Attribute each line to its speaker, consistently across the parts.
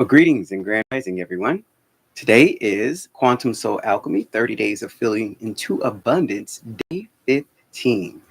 Speaker 1: Well, greetings and grand rising, everyone. Today is Quantum Soul Alchemy 30 Days of Feeling into Abundance, Day 15.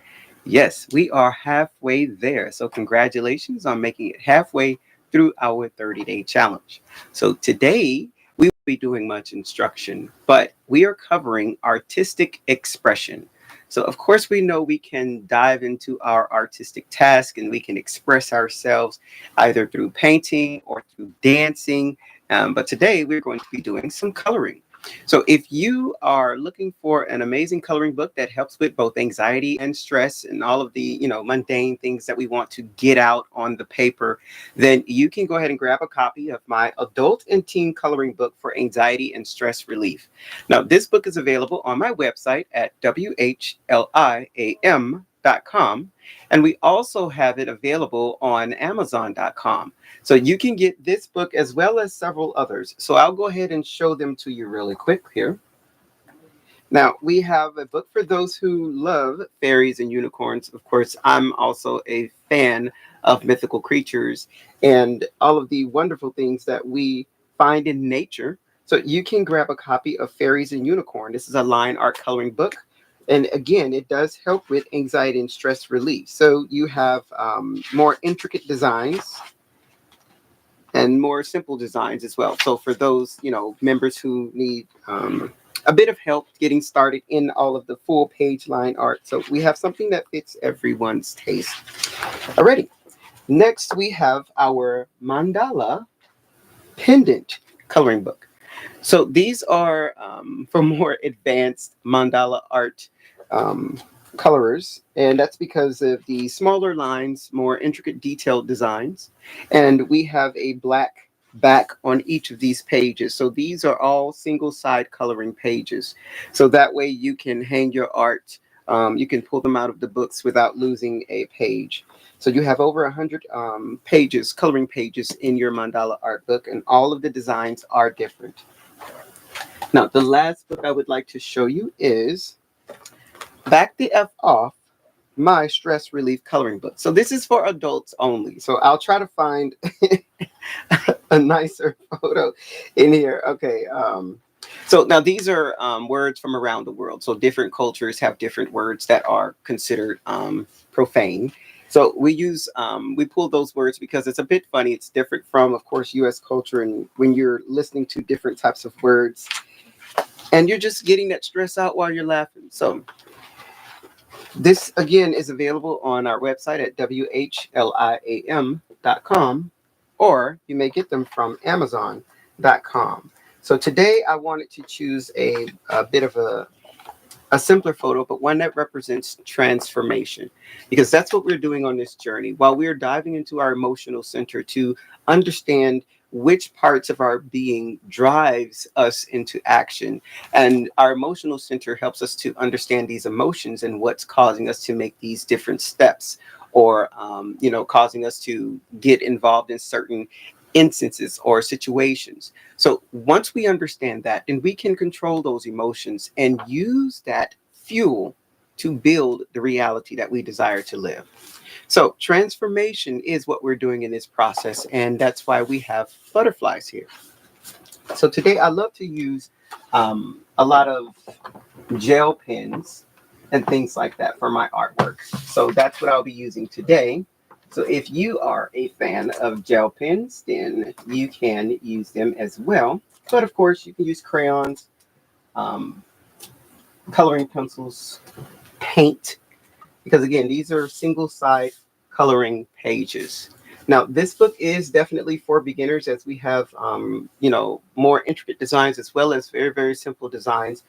Speaker 1: Yes, we are halfway there. So, congratulations on making it halfway through our 30-day challenge. So, today we will be doing much instruction, but we are covering artistic expression. So, of course, we know we can dive into our artistic task and we can express ourselves either through painting or through dancing. But today we're going to be doing some coloring. So if you are looking for an amazing coloring book that helps with both anxiety and stress and all of the, mundane things that we want to get out on the paper, then you can go ahead and grab a copy of my adult and teen coloring book for anxiety and stress relief. Now, this book is available on my website at whliam.com. And we also have it available on Amazon.com. So you can get this book as well as several others. So I'll go ahead and show them to you really quick here. Now, we have a book for those who love fairies and unicorns. Of course, I'm also a fan of mythical creatures and all of the wonderful things that we find in nature. So you can grab a copy of Fairies and Unicorn. This is a line art coloring book. And again, it does help with anxiety and stress relief. So you have more intricate designs and more simple designs as well. So for those, members who need a bit of help getting started in all of the full page line art. So we have something that fits everyone's taste. Alrighty. Next, we have our mandala pendant coloring book. So these are for more advanced mandala art colorers, and that's because of the smaller lines, more intricate detailed designs. And we have a black back on each of these pages. So these are all single side coloring pages. So that way you can hang your art. You can pull them out of the books without losing a page. So you have over 100 pages, coloring pages in your mandala art book, and all of the designs are different. Now, the last book I would like to show you is Back the F Off, My Stress Relief Coloring Book. So this is for adults only. So I'll try to find a nicer photo in here. Okay. So now these are words from around the world. So different cultures have different words that are considered profane. So we pull those words because it's a bit funny. It's different from, of course, U.S. culture. And when you're listening to different types of words and you're just getting that stress out while you're laughing. So this, again, is available on our website at whliam.com, or you may get them from Amazon.com. So today I wanted to choose a bit of a simpler photo, but one that represents transformation, because that's what we're doing on this journey. While we're diving into our emotional center to understand which parts of our being drives us into action, and our emotional center helps us to understand these emotions and what's causing us to make these different steps, or causing us to get involved in certain instances or situations. So once we understand that, then we can control those emotions and use that fuel to build the reality that we desire to live. So transformation is what we're doing in this process, and that's why we have butterflies here. So today I love to use a lot of gel pens and things like that for my artwork. So that's what I'll be using today. So if you are a fan of gel pens, then you can use them as well. But of course, you can use crayons, coloring pencils, paint, because again, these are single side coloring pages. Now, this book is definitely for beginners, as we have, more intricate designs as well as very, very simple designs.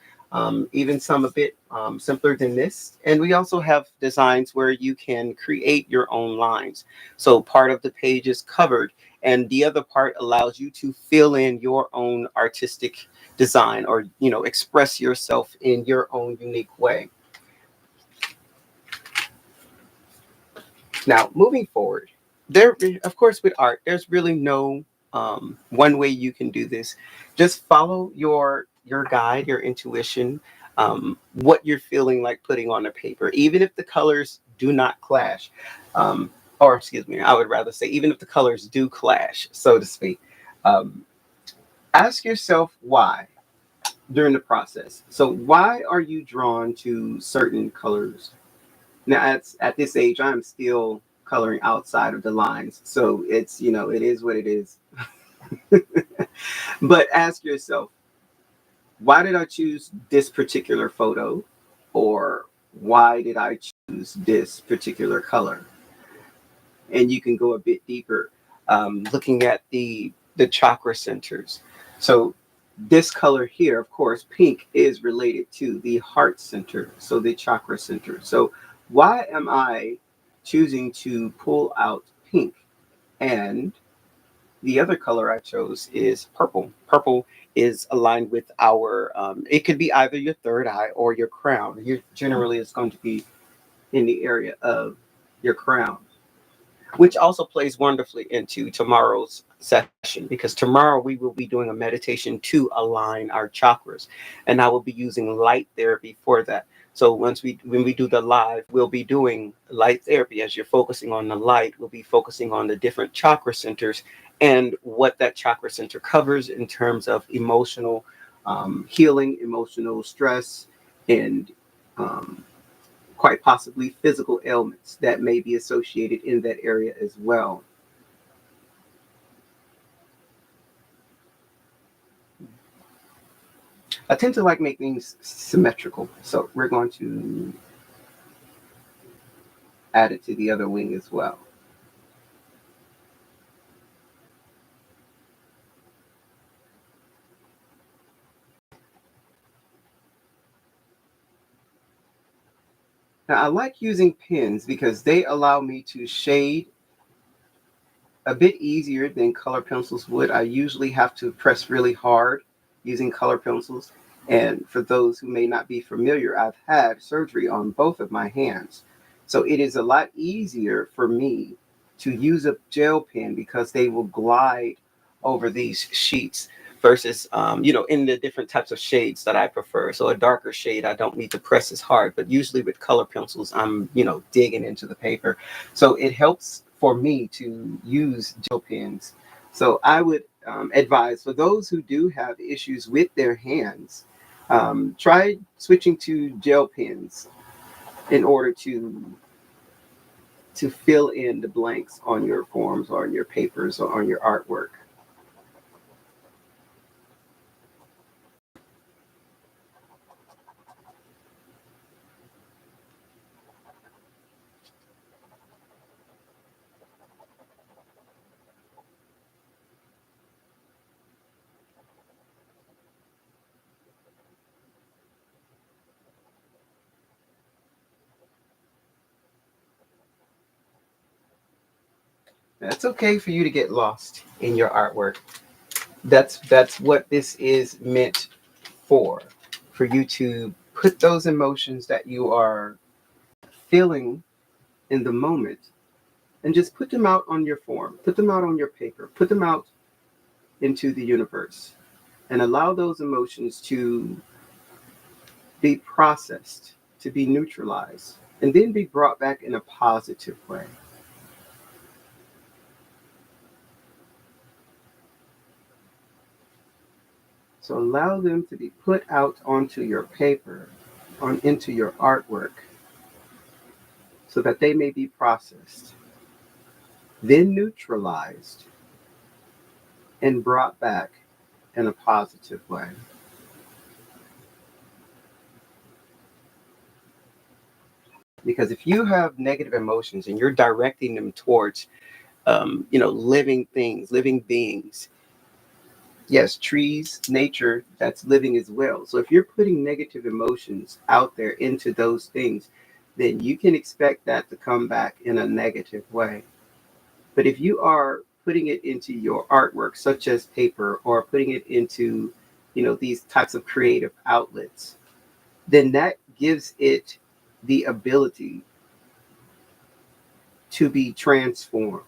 Speaker 1: Even some a bit simpler than this. And we also have designs where you can create your own lines. So part of the page is covered, and the other part allows you to fill in your own artistic design, or, express yourself in your own unique way. Now, moving forward, of course, with art, there's really no one way you can do this. Just follow your guide, your intuition, what you're feeling like putting on the paper, even if the colors do not clash. Or excuse me, I would rather say even if the colors do clash, so to speak. Um, Ask yourself why during the process. So why are you drawn to certain colors? Now, at this age, I'm still coloring outside of the lines. So it's, it is what it is. But ask yourself, why did I choose this particular photo? Or why did I choose this particular color? And you can go a bit deeper, looking at the chakra centers. So this color here, of course, pink is related to the heart center, so the chakra center. So why am I choosing to pull out pink? And the other color I chose is purple. Purple is aligned with our, it could be either your third eye or your crown. You generally, it's going to be in the area of your crown, which also plays wonderfully into tomorrow's session, because tomorrow we will be doing a meditation to align our chakras, and I will be using light therapy for that. So when we do the live, we'll be doing light therapy. As you're focusing on the light, we'll be focusing on the different chakra centers and what that chakra center covers in terms of emotional healing, emotional stress, and um, quite possibly physical ailments that may be associated in that area as well. I tend to like make things symmetrical, so we're going to add it to the other wing as well. Now, I like using pens because they allow me to shade a bit easier than color pencils would. I usually have to press really hard using color pencils. And for those who may not be familiar, I've had surgery on both of my hands. So it is a lot easier for me to use a gel pen because they will glide over these sheets versus, in the different types of shades that I prefer. So a darker shade, I don't need to press as hard, but usually with color pencils, I'm, digging into the paper. So it helps for me to use gel pens. So I would advise for those who do have issues with their hands, try switching to gel pens in order to fill in the blanks on your forms or on your papers or on your artwork. That's okay for you to get lost in your artwork. That's what this is meant for you to put those emotions that you are feeling in the moment and just put them out on your form, put them out on your paper, put them out into the universe, and allow those emotions to be processed, to be neutralized, and then be brought back in a positive way. So allow them to be put out onto your paper, into your artwork, so that they may be processed, then neutralized, and brought back in a positive way. Because if you have negative emotions and you're directing them towards, living things, living beings, yes, trees, nature, that's living as well. So if you're putting negative emotions out there into those things, then you can expect that to come back in a negative way. But if you are putting it into your artwork, such as paper, or putting it into, these types of creative outlets, then that gives it the ability to be transformed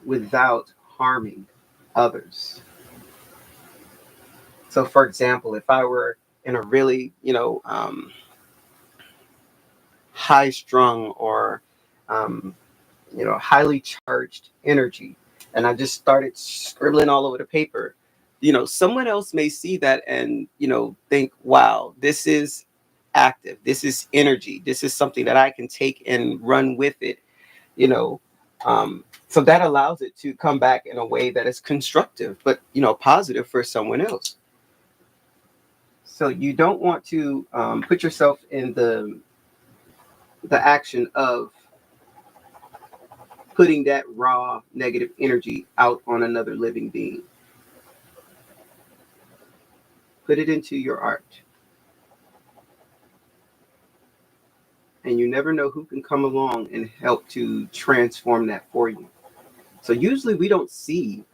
Speaker 1: without harming others. So, for example, if I were in a really, high strung or, highly charged energy, and I just started scribbling all over the paper. Someone else may see that and, think, wow, this is active. This is energy. This is something that I can take and run with it, you know. So that allows it to come back in a way that is constructive, but, positive for someone else. So you don't want to put yourself in the action of putting that raw negative energy out on another living being. Put it into your art. And you never know who can come along and help to transform that for you. So usually we don't see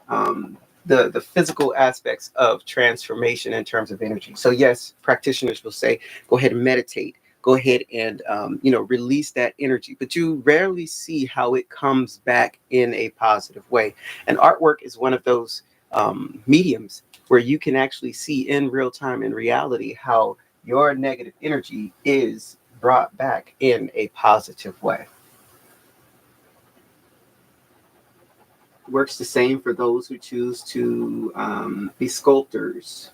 Speaker 1: um, the physical aspects of transformation in terms of energy. So yes, practitioners will say, go ahead and meditate. Go ahead and release that energy. But you rarely see how it comes back in a positive way. And artwork is one of those mediums where you can actually see in real time, in reality, how your negative energy is brought back in a positive way. Works the same for those who choose to be sculptors.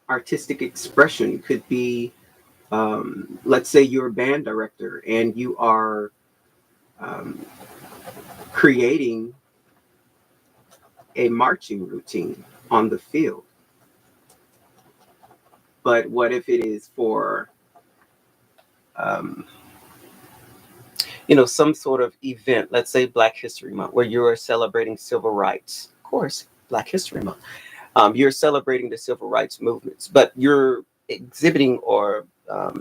Speaker 1: Artistic expression could be, let's say you're a band director and you are um, creating a marching routine on the field. But what if it is for um, some sort of event, let's say Black History Month, where you're celebrating civil rights. Of course, Black History Month. You're celebrating the civil rights movements, but you're exhibiting or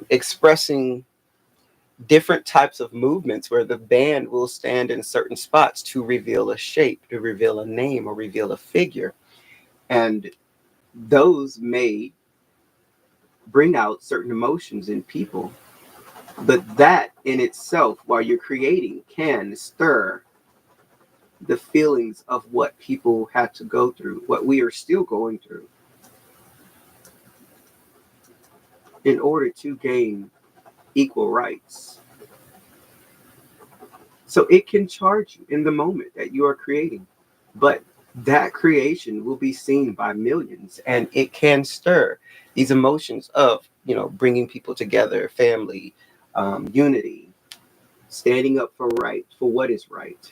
Speaker 1: expressing different types of movements where the band will stand in certain spots to reveal a shape, to reveal a name, or reveal a figure. And those may bring out certain emotions in people. But that in itself, while you're creating, can stir the feelings of what people had to go through, what we are still going through, in order to gain equal rights. So it can charge you in the moment that you are creating, but that creation will be seen by millions, and it can stir these emotions of, bringing people together, family, unity, standing up for what is right.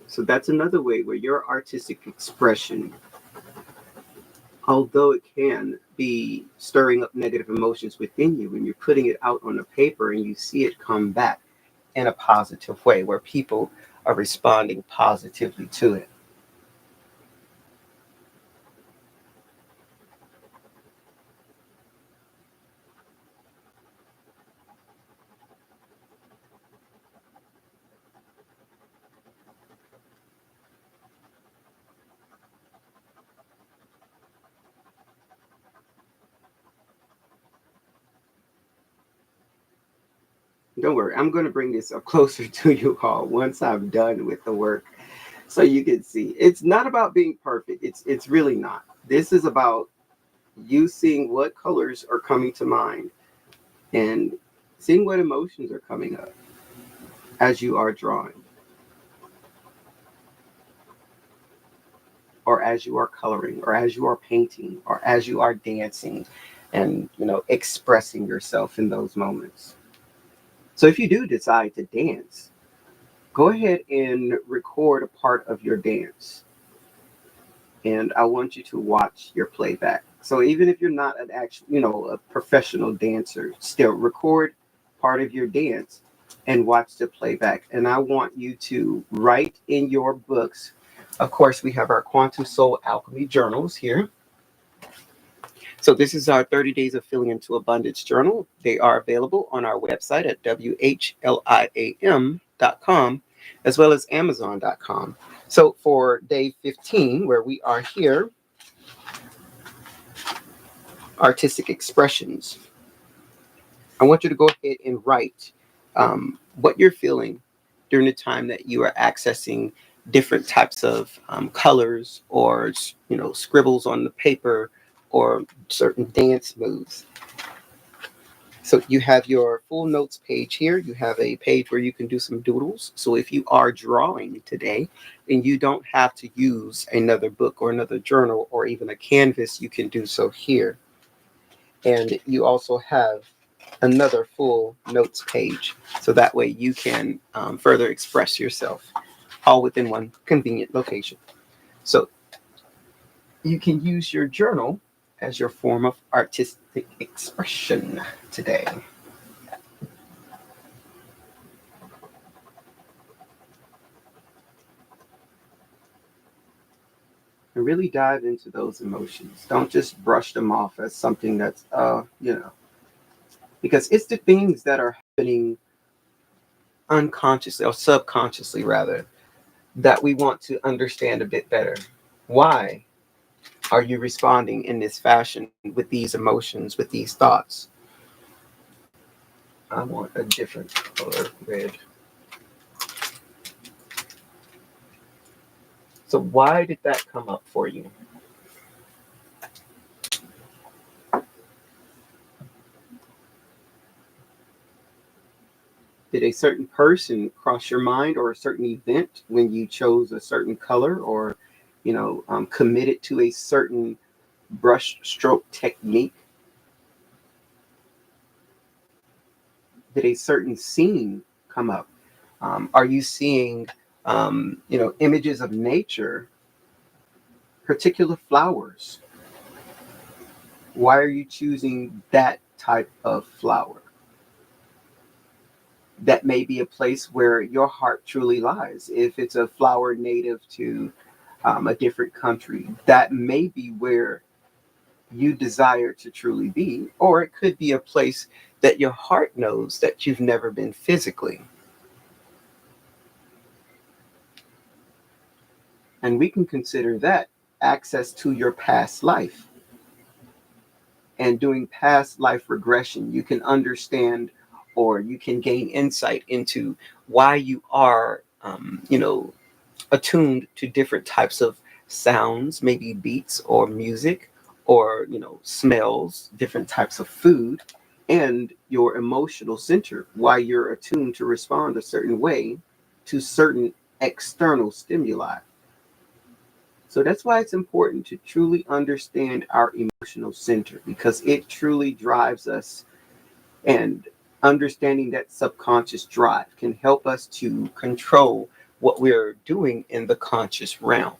Speaker 1: So that's another way where your artistic expression, although it can be stirring up negative emotions within you, when you're putting it out on the paper and you see it come back in a positive way where people are responding positively to it. Don't worry, I'm going to bring this up closer to you all once I'm done with the work so you can see. It's not about being perfect. It's really not. This is about you seeing what colors are coming to mind and seeing what emotions are coming up as you are drawing or as you are coloring or as you are painting or as you are dancing and expressing yourself in those moments. So if you do decide to dance, go ahead and record a part of your dance. And I want you to watch your playback. So even if you're not an actual, a professional dancer, still record part of your dance and watch the playback. And I want you to write in your books. Of course, we have our Quantum Soul Alchemy journals here. So this is our 30 Days of Feeling into Abundance journal. They are available on our website at whliam.com as well as amazon.com. So for day 15, where we are here, artistic expressions, I want you to go ahead and write what you're feeling during the time that you are accessing different types of colors or scribbles on the paper or certain dance moves. So you have your full notes page here. You have a page where you can do some doodles. So if you are drawing today and you don't have to use another book or another journal or even a canvas, you can do so here. And you also have another full notes page. So that way you can further express yourself all within one convenient location. So you can use your journal as your form of artistic expression today. And really dive into those emotions. Don't just brush them off as something that's, because it's the things that are happening unconsciously or subconsciously, rather, that we want to understand a bit better. Why are you responding in this fashion with these emotions, with these thoughts? I want a different color, red. So why did that come up for you? Did a certain person cross your mind or a certain event when you chose a certain color or, committed to a certain brush stroke technique? Did a certain scene come up? Are you seeing, images of nature, particular flowers? Why are you choosing that type of flower? That may be a place where your heart truly lies. If it's a flower native to a different country, that may be where you desire to truly be, or it could be a place that your heart knows that you've never been physically. And we can consider that access to your past life. And doing past life regression, you can understand or you can gain insight into why you are, attuned to different types of sounds, maybe beats or music or, smells, different types of food, and your emotional center, why you're attuned to respond a certain way to certain external stimuli. So that's why it's important to truly understand our emotional center because it truly drives us. And understanding that subconscious drive can help us to control what we're doing in the conscious realm.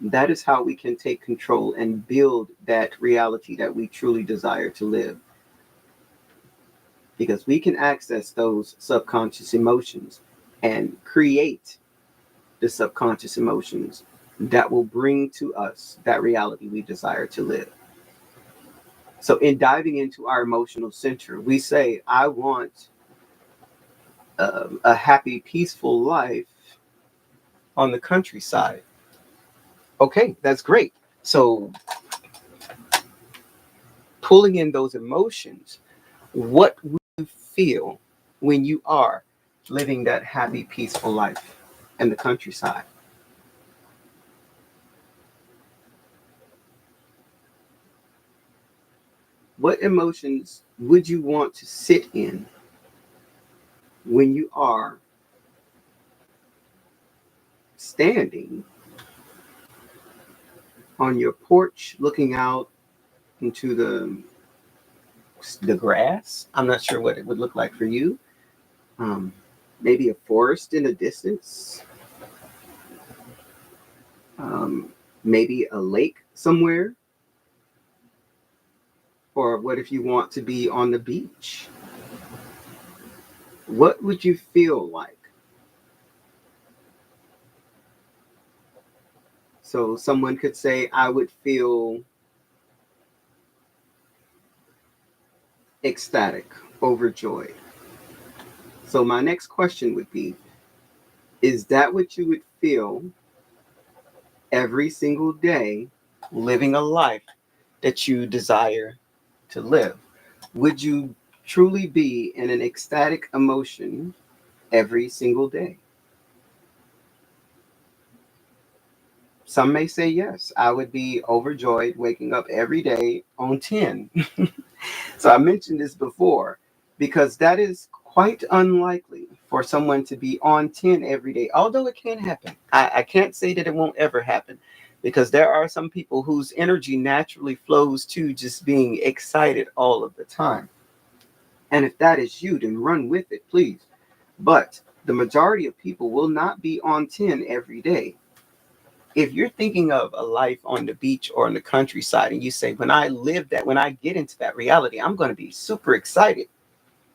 Speaker 1: That is how we can take control and build that reality that we truly desire to live. Because we can access those subconscious emotions and create the subconscious emotions that will bring to us that reality we desire to live. So, in diving into our emotional center, we say, I want a happy, peaceful life on the countryside. Okay, that's great. So, pulling in those emotions, what will you feel when you are living that happy, peaceful life in the countryside? What emotions would you want to sit in when you are standing on your porch looking out into the grass? I'm not sure what it would look like for you. Um, Maybe a forest in the distance. Um, Maybe a lake somewhere. Or what if you want to be on the beach? What would you feel like? So someone could say, I would feel ecstatic, overjoyed. So my next question would be, is that what you would feel every single day living a life that you desire to live? Would you truly be in an ecstatic emotion every single day? Some may say yes. I would be overjoyed waking up every day on 10. So I mentioned this before because that is quite unlikely for someone to be on 10 every day, although it can happen. I can't say that it won't ever happen because there are some people whose energy naturally flows to just being excited all of the time. And if that is you, then run with it, please. But the majority of people will not be on 10 every day. If you're thinking of a life on the beach or in the countryside and you say, when I live that, when I get into that reality, I'm going to be super excited.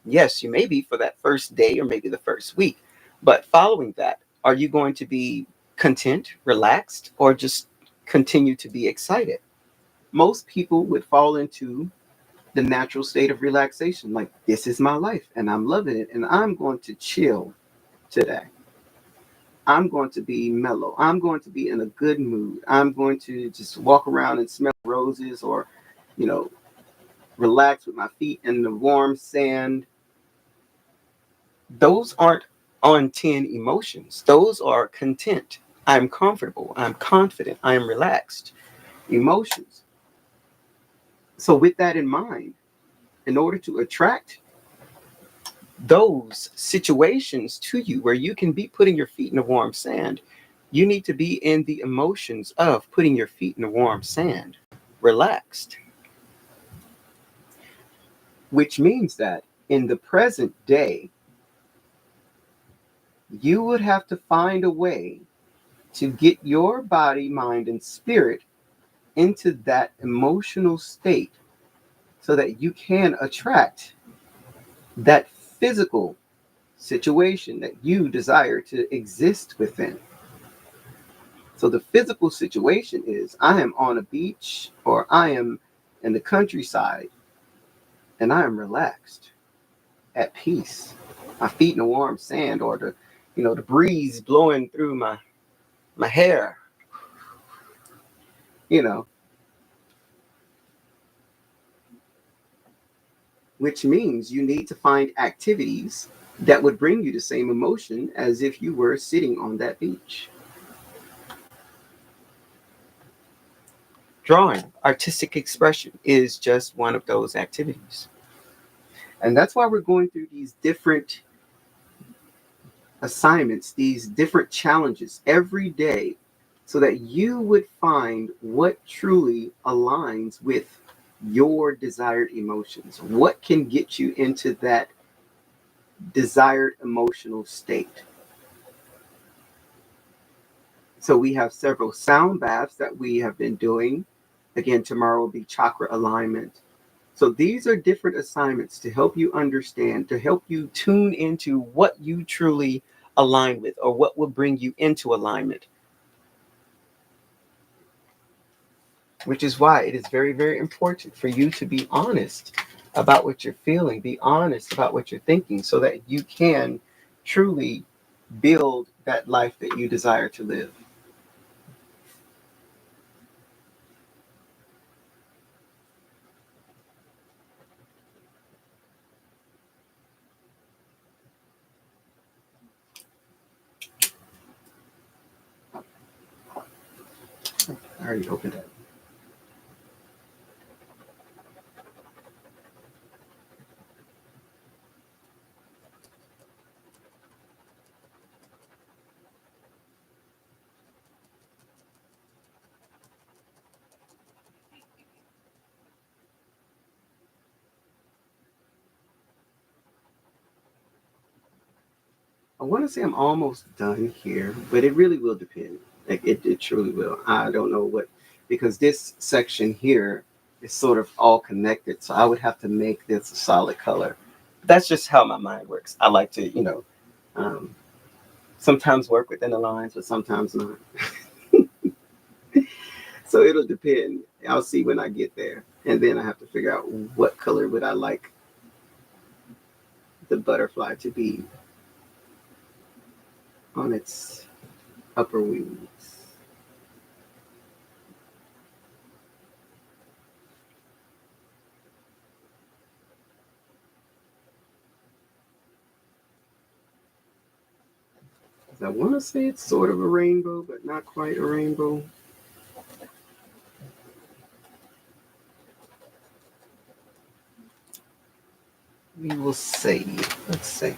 Speaker 1: Yes, you may be for that first day or maybe the first week. But following that, are you going to be content, relaxed, or just continue to be excited? Most people would fall into the natural state of relaxation. Like, this is my life and I'm loving it and I'm going to chill today. I'm going to be mellow. I'm going to be in a good mood. I'm going to just walk around and smell roses or, you know, relax with my feet in the warm sand. Those aren't on 10 emotions. Those are content. I'm comfortable. I'm confident. I am relaxed emotions. So, with that in mind, in order to attract those situations to you where you can be putting your feet in the warm sand, you need to be in the emotions of putting your feet in the warm sand, relaxed, which means that in the present day, you would have to find a way to get your body, mind, and spirit into that emotional state so that you can attract that physical situation that you desire to exist within. So the physical situation is I am on a beach or I am in the countryside and I am relaxed, at peace. My feet in the warm sand or the breeze blowing through my hair, you know, which means you need to find activities that would bring you the same emotion as if you were sitting on that beach. Drawing, artistic expression is just one of those activities. And that's why we're going through these different assignments, these different challenges every day, so that you would find what truly aligns with your desired emotions. What can get you into that desired emotional state? So we have several sound baths that we have been doing. Again, tomorrow will be chakra alignment. So these are different assignments to help you understand, to help you tune into what you truly align with or what will bring you into alignment. Which is why it is very, very important for you to be honest about what you're feeling, be honest about what you're thinking, so that you can truly build that life that you desire to live. I already opened it. I want to say I'm almost done here, but it really will depend. Like it truly will. I don't know what, because this section here is sort of all connected. So I would have to make this a solid color. That's just how my mind works. I like to, um, sometimes work within the lines, but sometimes not. So it'll depend. I'll see when I get there. And then I have to figure out what color would I like the butterfly to be on its upper wings. I want to say it's sort of a rainbow, but not quite a rainbow. we will see. Let's see.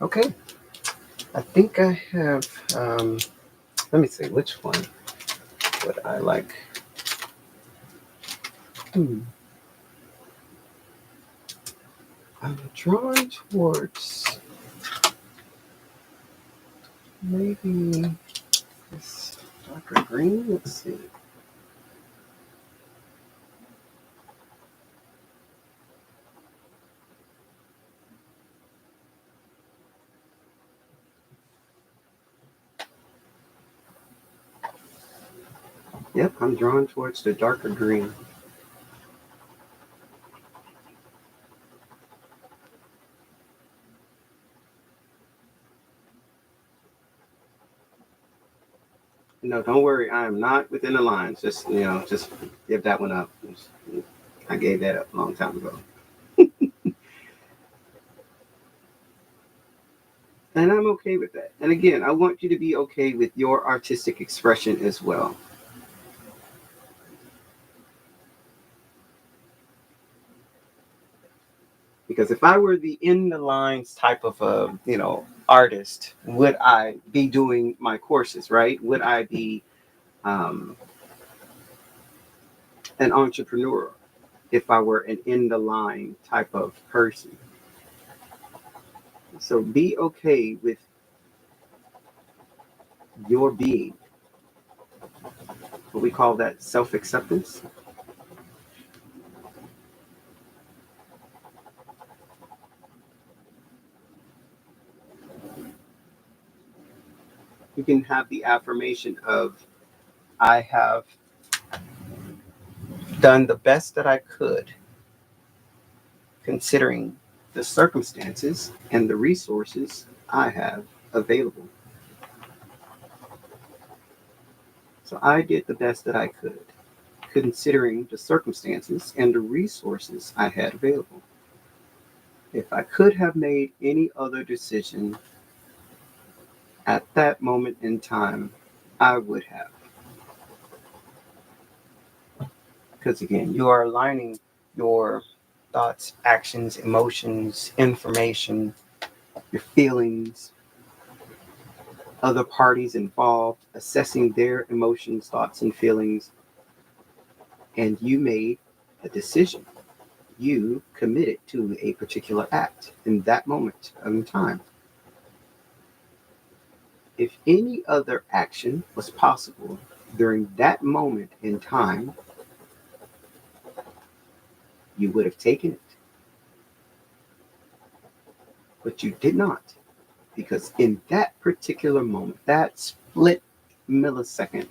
Speaker 1: Okay. I think I have, let me see, which one would I like? I'm drawn towards maybe this darker green. Let's see. Yep, I'm drawn towards the darker green. No, don't worry. I am not within the lines. Just give that one up. I gave that up a long time ago. And I'm okay with that. And again, I want you to be okay with your artistic expression as well. Because if I were the in the lines type of a, artist, would I be doing my courses, right? Would I be an entrepreneur if I were an in the line type of person? So be okay with your being. What we call that self-acceptance. You can have the affirmation of, I have done the best that I could considering the circumstances and the resources I have available. So I did the best that I could, considering the circumstances and the resources I had available. If I could have made any other decision at that moment in time, I would have. Because again, you are aligning your thoughts, actions, emotions, information, your feelings, other parties involved, assessing their emotions, thoughts, and feelings, and you made a decision. You committed to a particular act in that moment in time. If any other action was possible during that moment in time, you would have taken it. But you did not. Because in that particular moment, that split millisecond,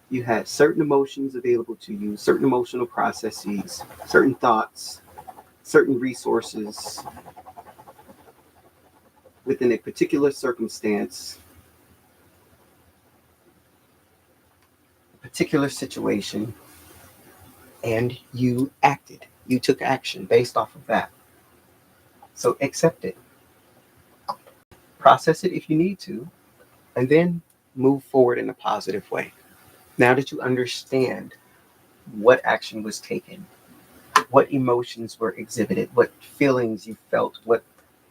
Speaker 1: you had certain emotions available to you, certain emotional processes, certain thoughts, certain resources within a particular circumstance, a particular situation, and you acted. You took action based off of that. So accept it. Process it if you need to, and then move forward in a positive way. Now that you understand what action was taken, what emotions were exhibited, what feelings you felt, what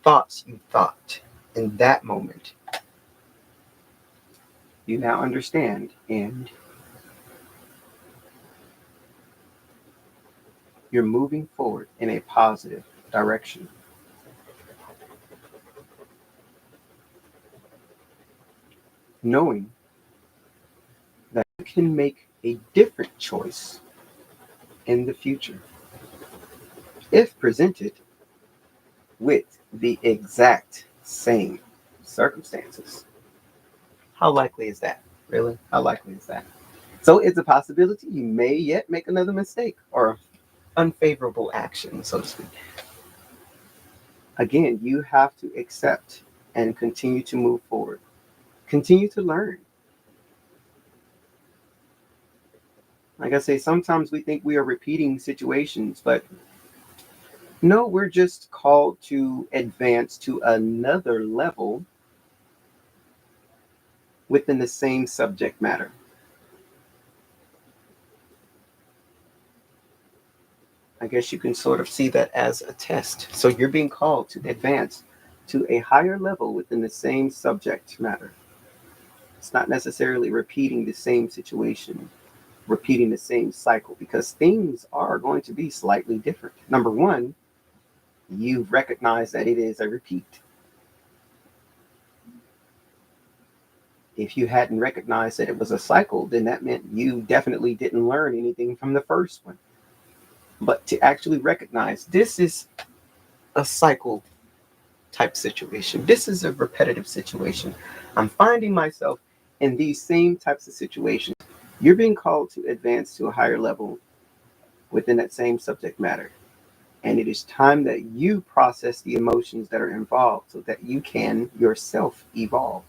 Speaker 1: thoughts you thought in that moment, You now understand, and you're moving forward in a positive direction. Knowing that you can make a different choice in the future if presented with the exact same circumstances. How likely is that? Really? How likely is that? So it's a possibility you may yet make another mistake or unfavorable action, so to speak. Again, you have to accept and continue to move forward. Continue to learn. Like I say, sometimes we think we are repeating situations, but no, we're just called to advance to another level within the same subject matter. I guess you can sort of see that as a test. So you're being called to advance to a higher level within the same subject matter. It's not necessarily repeating the same situation, repeating the same cycle, because things are going to be slightly different. Number one, you recognize that it is a repeat. If you hadn't recognized that it was a cycle, then that meant you definitely didn't learn anything from the first one. But to actually recognize this is a cycle type situation, this is a repetitive situation, I'm finding myself in these same types of situations, you're being called to advance to a higher level within that same subject matter. And it is time that you process the emotions that are involved so that you can yourself evolve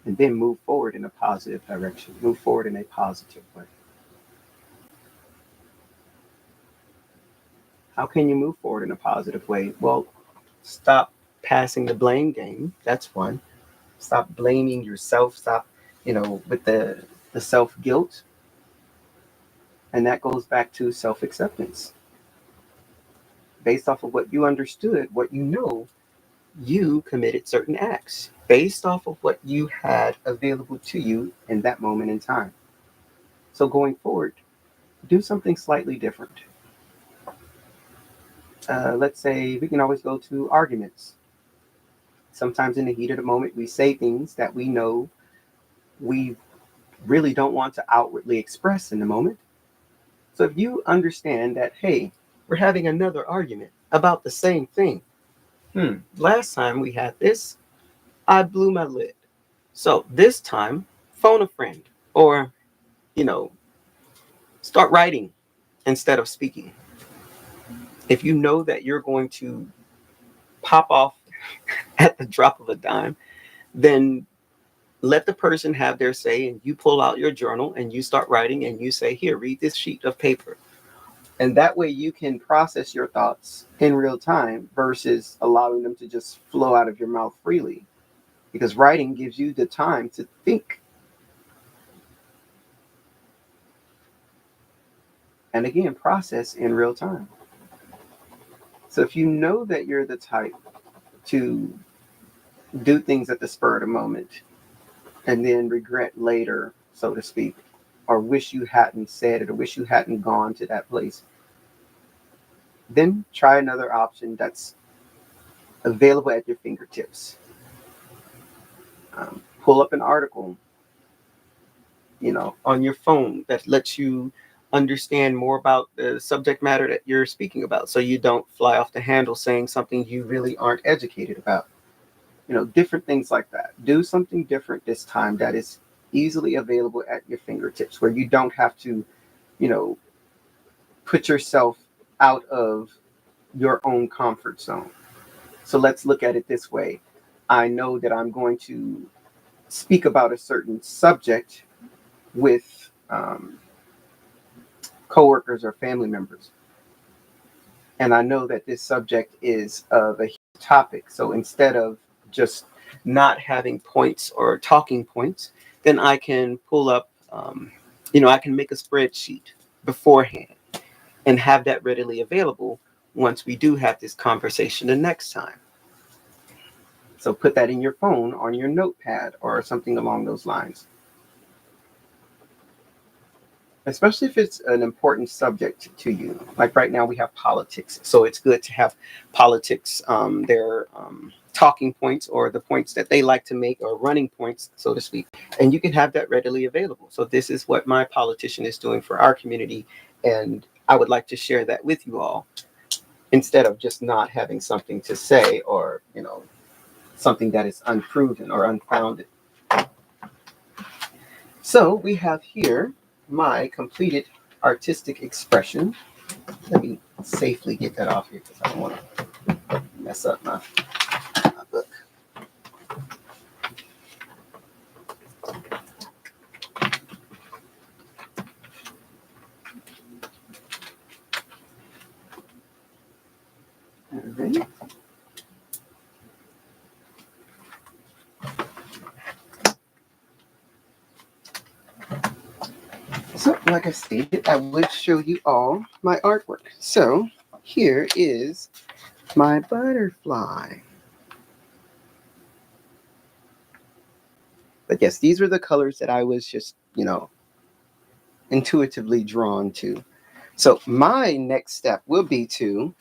Speaker 1: and then move forward in a positive direction, move forward in a positive way. How can you move forward in a positive way? Well, stop passing the blame game. That's one. Stop blaming yourself. Stop, with the self guilt. And that goes back to self acceptance. Based off of what you understood, what you know, you committed certain acts based off of what you had available to you in that moment in time. So going forward, do something slightly different. Let's say we can always go to arguments. Sometimes in the heat of the moment, we say things that we know we really don't want to outwardly express in the moment. So if you understand that, hey, we're having another argument about the same thing. Last time we had this, I blew my lid. So this time, phone a friend or, you know, start writing instead of speaking. If you know that you're going to pop off at the drop of a dime, then let the person have their say and you pull out your journal and you start writing and you say, here, read this sheet of paper. And that way you can process your thoughts in real time versus allowing them to just flow out of your mouth freely. Because writing gives you the time to think. And again, process in real time. So if you know that you're the type to do things at the spur of the moment and then regret later, so to speak, or wish you hadn't said it or wish you hadn't gone to that place, then try another option that's available at your fingertips. Pull up an article, on your phone that lets you understand more about the subject matter that you're speaking about so you don't fly off the handle saying something you really aren't educated about. Different things like that. Do something different this time that is easily available at your fingertips where you don't have to, you know, put yourself out of your own comfort zone. So let's look at it this way. I know that I'm going to speak about a certain subject with coworkers or family members. And I know that this subject is of a topic. So instead of just not having points or talking points, then I can pull up, I can make a spreadsheet beforehand and have that readily available once we do have this conversation the next time. So put that in your phone, on your notepad, or something along those lines. Especially if it's an important subject to you. Like right now we have politics. So it's good to have politics, their talking points or the points that they like to make or running points, so to speak. And you can have that readily available. So this is what my politician is doing for our community. And I would like to share that with you all instead of just not having something to say or, something that is unproven or unfounded. So we have here my completed artistic expression. Let me safely get that off here because I don't want to mess up my book. All right. So, like I stated, I would show you all my artwork. So, here is my butterfly. But yes, these were the colors that I was just, intuitively drawn to. So, my next step will be to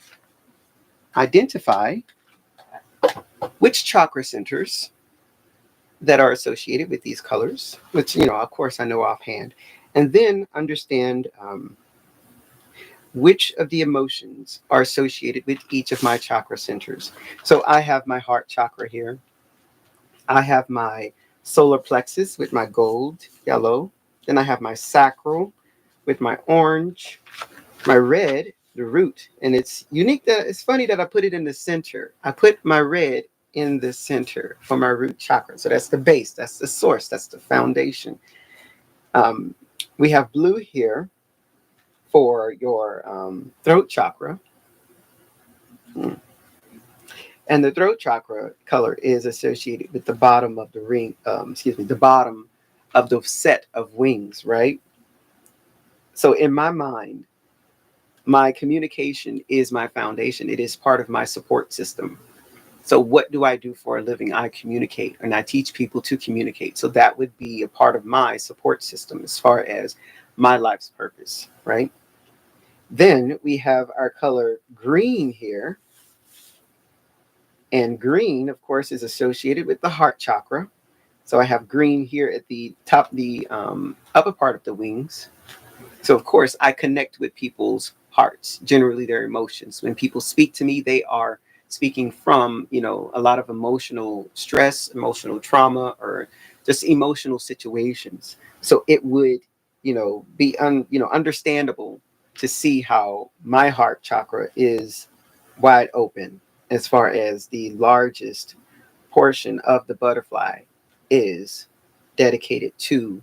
Speaker 1: identify which chakra centers that are associated with these colors, which, of course, I know offhand, and then understand which of the emotions are associated with each of my chakra centers. So I have my heart chakra here. I have my solar plexus with my gold, yellow. Then I have my sacral with my orange, my red, the root. And it's unique that it's funny that I put it in the center. I put my red in the center for my root chakra. So that's the base, that's the source, that's the foundation. We have blue here for your throat chakra. And the throat chakra color is associated with the bottom of the ring, the bottom of the set of wings, right? So in my mind, my communication is my foundation. It is part of my support system. So what do I do for a living? I communicate and I teach people to communicate. So that would be a part of my support system as far as my life's purpose, right? Then we have our color green here. And green, of course, is associated with the heart chakra. So I have green here at the top, the upper part of the wings. So, of course, I connect with people's hearts, generally their emotions. When people speak to me, they are speaking from, a lot of emotional stress, emotional trauma, or just emotional situations. So it would, be, understandable to see how my heart chakra is wide open as far as the largest portion of the butterfly is dedicated to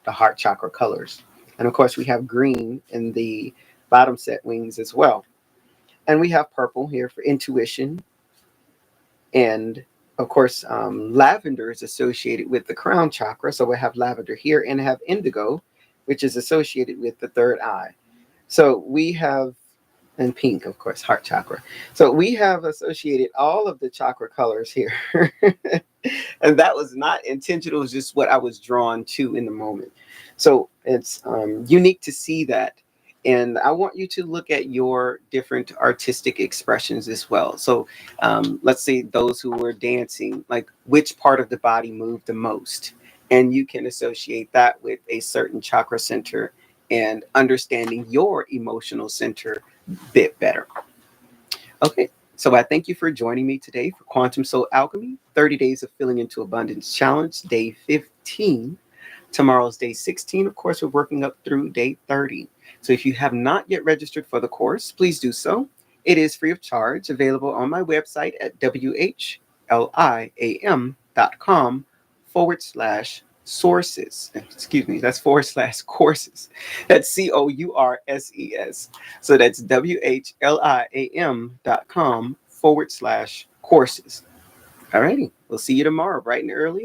Speaker 1: the heart chakra colors. And of course, we have green in the bottom set wings as well. And we have purple here for intuition. And of course, lavender is associated with the crown chakra. So we have lavender here and have indigo, which is associated with the third eye. So we have, and pink, of course, heart chakra. So we have associated all of the chakra colors here. And that was not intentional, it was just what I was drawn to in the moment. So it's unique to see that. And I want you to look at your different artistic expressions as well. So let's say those who were dancing, like which part of the body moved the most. And you can associate that with a certain chakra center and understanding your emotional center a bit better. Okay, so I thank you for joining me today for Quantum Soul Alchemy, 30 Days of Filling into Abundance Challenge, day 15. Tomorrow's day 16. Of course, we're working up through day 30. So if you have not yet registered for the course, please do so. It is free of charge, available on my website at whliam.com/sources. Excuse me, that's /courses. That's COURSES. So that's whliam.com/courses. Alrighty, we'll see you tomorrow, bright and early.